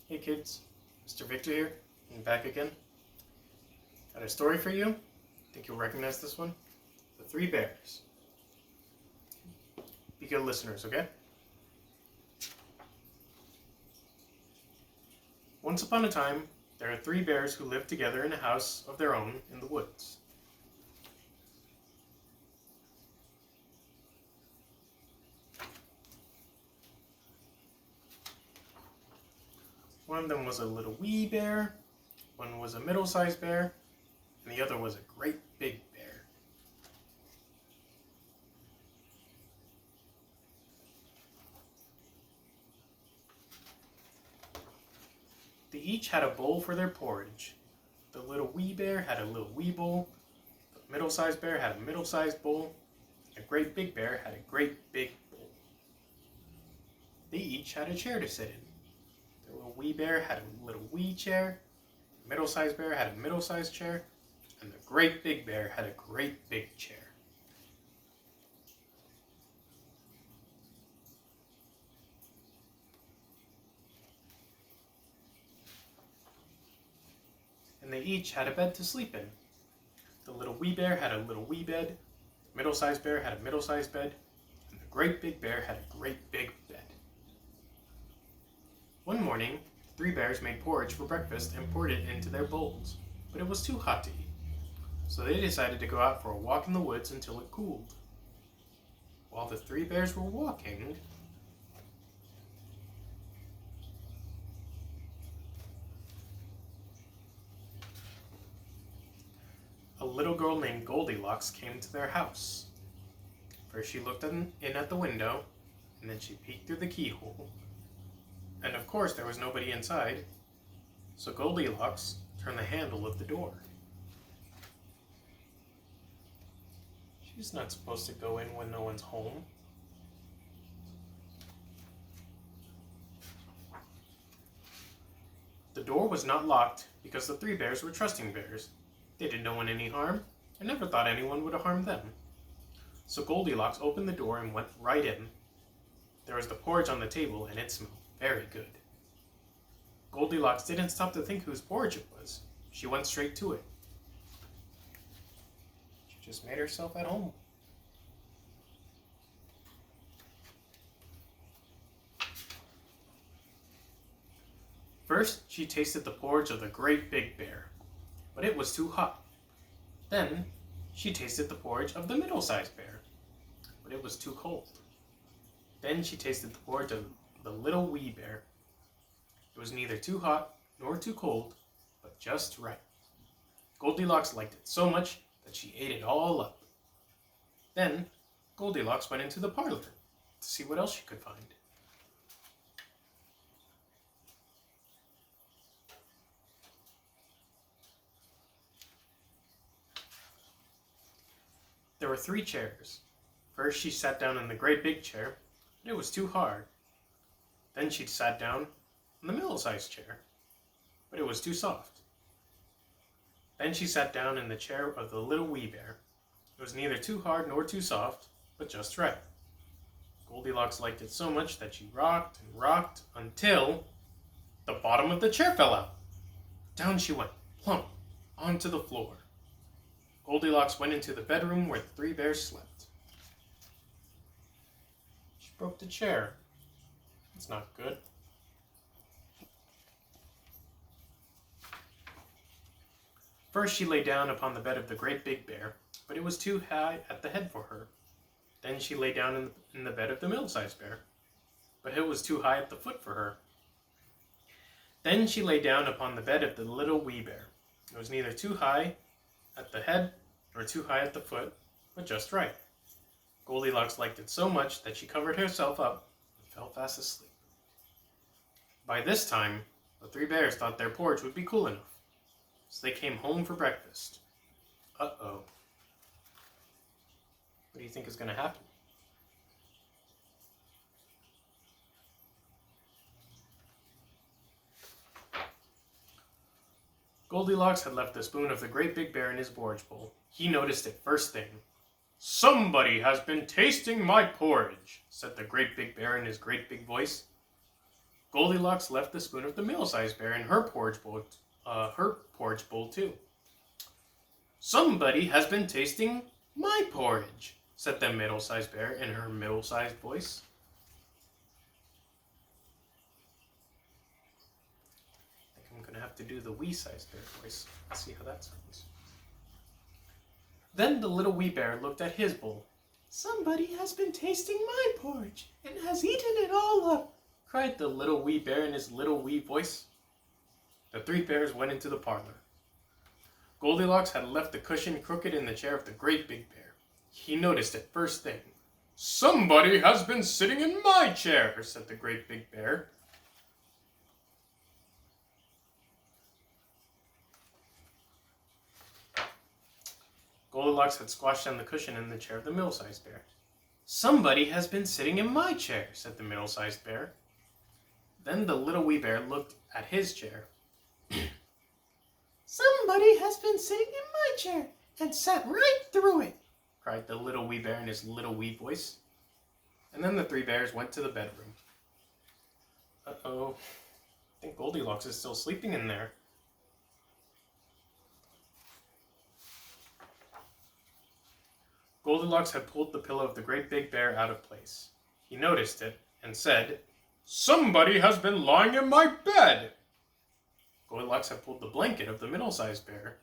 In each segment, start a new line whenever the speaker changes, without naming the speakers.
Hey kids, Mr. Victor here, and back again. Got a story for you. Think you'll recognize this one. The Three Bears. Be good listeners, okay? Once upon a time, there are three bears who lived together in a house of their own in the woods. One of them was a little wee bear, one was a middle-sized bear, and the other was a great big bear. They each had a bowl for their porridge. The little wee bear had a little wee bowl, the middle-sized bear had a middle-sized bowl, and a great big bear had a great big bowl. They each had a chair to sit in. The little wee bear had a little wee chair, the middle-sized bear had a middle-sized chair, and the great big bear had a great big chair. And they each had a bed to sleep in. The little wee bear had a little wee bed, the middle-sized bear had a middle-sized bed, and the great big bear had a great big bed. One morning, the three bears made porridge for breakfast and poured it into their bowls, but it was too hot to eat, so they decided to go out for a walk in the woods until it cooled. While the three bears were walking, a little girl named Goldilocks came to their house. First she looked in at the window, and then she peeked through the keyhole. And of course there was nobody inside, so Goldilocks turned the handle of the door. She's not supposed to go in when no one's home. The door was not locked because the three bears were trusting bears. They did no one any harm and never thought anyone would harm them. So Goldilocks opened the door and went right in. There was the porridge on the table and it smelled very good. Goldilocks didn't stop to think whose porridge it was. She went straight to it. She just made herself at home. First, she tasted the porridge of the great big bear, but it was too hot. Then, she tasted the porridge of the middle-sized bear, but it was too cold. Then she tasted the porridge of the little wee bear. It was neither too hot nor too cold, but just right. Goldilocks liked it so much that she ate it all up. Then, Goldilocks went into the parlor to see what else she could find. There were three chairs. First she sat down in the great big chair, but it was too hard. Then she sat down in the middle-sized chair, but it was too soft. Then she sat down in the chair of the little wee bear. It was neither too hard nor too soft, but just right. Goldilocks liked it so much that she rocked and rocked until the bottom of the chair fell out. Down she went, plump, onto the floor. Goldilocks went into the bedroom where the three bears slept. She broke the chair. That's not good. First she lay down upon the bed of the great big bear, but it was too high at the head for her. Then she lay down in the bed of the middle-sized bear, but it was too high at the foot for her. Then she lay down upon the bed of the little wee bear. It was neither too high at the head nor too high at the foot, but just right. Goldilocks liked it so much that she covered herself up and fell fast asleep. By this time, the three bears thought their porridge would be cool enough, so they came home for breakfast. Uh-oh. What do you think is going to happen? Goldilocks had left the spoon of the great big bear in his porridge bowl. He noticed it first thing. "Somebody has been tasting my porridge," said the great big bear in his great big voice. Goldilocks left the spoon of the middle-sized bear in her porridge bowl too. "Somebody has been tasting my porridge," said the middle-sized bear in her middle-sized voice. I think I'm going to have to do the wee-sized bear voice. Let's see how that sounds. Then the little wee bear looked at his bowl. "Somebody has been tasting my porridge and has eaten it all up," cried the little wee bear in his little wee voice. The three bears went into the parlor. Goldilocks had left the cushion crooked in the chair of the great big bear. He noticed it first thing. "Somebody has been sitting in my chair," said the great big bear. Goldilocks had squashed down the cushion in the chair of the middle-sized bear. "Somebody has been sitting in my chair," said the middle-sized bear. Then the little wee bear looked at his chair. "Somebody has been sitting in my chair and sat right through it," cried the little wee bear in his little wee voice. And then the three bears went to the bedroom. Uh-oh. I think Goldilocks is still sleeping in there. Goldilocks had pulled the pillow of the great big bear out of place. He noticed it and said, "Somebody has been lying in my bed." Goldilocks had pulled the blanket of the middle-sized bear.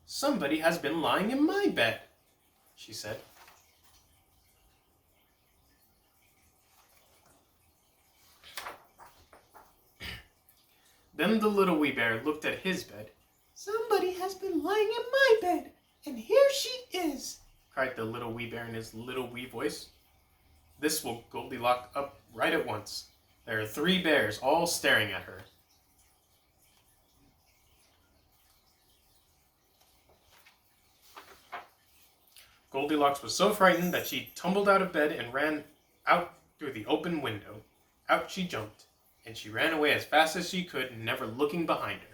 "Somebody has been lying in my bed," she said. Then the little wee bear looked at his bed. "Somebody has been lying in my bed, and here she is," cried the little wee bear in his little wee voice. This woke Goldilocks up right at once. There are three bears all staring at her. Goldilocks was so frightened that she tumbled out of bed and ran out through the open window. Out she jumped, and she ran away as fast as she could, never looking behind her.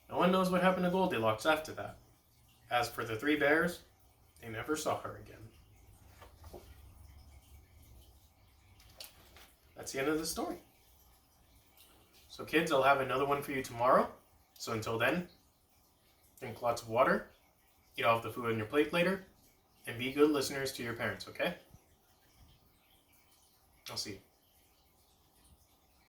No one knows what happened to Goldilocks after that. As for the three bears, they never saw her again. That's the end of the story. So kids, I'll have another one for you tomorrow. So until then, drink lots of water, eat all of the food on your plate later, and be good listeners to your parents, okay? I'll see you.